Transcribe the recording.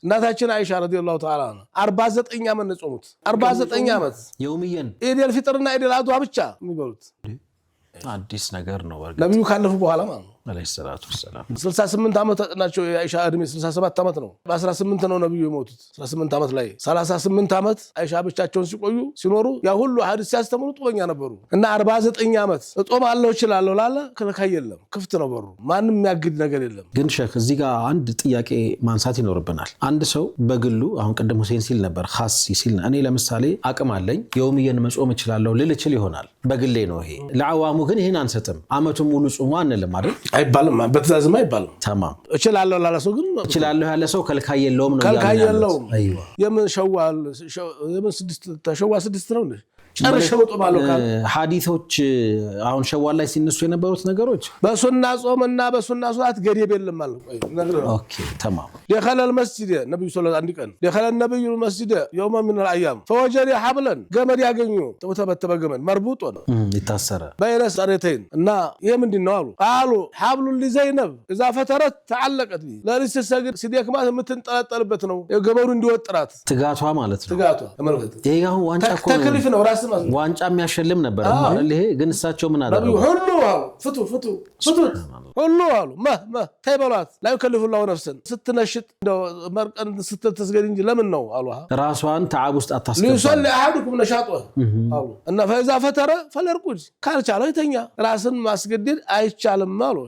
እናታችን አይሻ ረዲየላሁ ተዓላ 49 ዓመት ጾሙት 49 ዓመት የውምየን ኢድል ፊጥርና ኢድል አድዋ ብቻ የሚበሉት አዲስ ነገር ነው ወርግ ነብዩ ካለፉ በኋላ ማለት ነው አለይሂ ሰላቱ ወሰለም 68 ዓመት ናቸው አይሻ እድሜ 67 ዓመት ነው በ18 ነው ነብዩ የሞቱት 18 ዓመት ላይ 38 ዓመት አይሻ ብቻቸውን ሲቆዩ ሲኖሩ ያ ሁሉ ሐዲስ ሲያስተምሩ ጦመኛ ነበሩ እና 49 ዓመት እጦማለሁ እችላለሁ ላለ ከልካይ የለም ክፍት ነው በሩ ማንንም የሚያግድ ነገር የለም ግን ሼክ እዚህ ጋር አንድ ጥያቄ ማንሳት ይኖርብናል አንድ ሰው በግሉ አሁን ቀደም ሁሴን ሲል ነበር ኻስ ሲል እኔ ለምሳሌ አቅም አለኝ የውምየን መጾም እችላለሁ ልል ይችል ይሆናል በግሌ ነው ይሄ ለዓዋሙ ግን ይሄን አንሰጥም አመቱን ሙሉ ጾሙ አንልም አይደል አይባልም በትእዛዝማ አይባልም ተማም እችላለሁ ላለ ሰው ግን እችላለሁ ያለ ሰው ከልካይ የለውም ነው ከልካይ የለውም የምን ሸዋል የምን 6 ተሸዋ 6 ነው እንዴ ጨርሸው ጦማለሁ ካለ ሐዲሶች አሁን ሸዋል ላይ ሲነሱ የነበሩት ነገሮች በሱና ጾምና በሱና ሶላት ገደብ የለም ማለት ነው ኦኬ ተማም دخل المسجد النبي صلى الله عليه وسلم دخل النبي المسجد يوم من الايام فوجد حبلا ገመድ ያገኙ ተበተበ ገመድ مربوط ነው ይታሰረ بين سرتين እና የምንድነው አሉ قالوا حبل لزينب اذا فترت تعلقت به ለሊስ ሰግድ ሲደክማት የምትንጠለጠልበት ነው የገመዱ እንዲወጥራት ትጋቷ ማለት ነው ትጋቷ ተመልከቱ ይሄ አሁን ዋንጫ ተክሊፍ ነው ራስ ዋንጫ የሚያሸልም ነበር ማለት ይሄ ግን እሳቸው ምን አደረጉ ሁሉ አሉ ፍቱ ሁሉ አሉ ተይበሏት ላይ ከልፉላው ነፍስን ስትነሽጥ እንደው መርቀን ስትተስገድ እንጂ ለምን ነው አሉ ራሷን ተዓብ ውስጥ አታስገባ ሊሰል አሐዱኩም ነሻጧ አሉ እና فاذا فتره فليرقد ካልቻለ ይተኛ ራስን ማስገደድ አይቻልም አሉ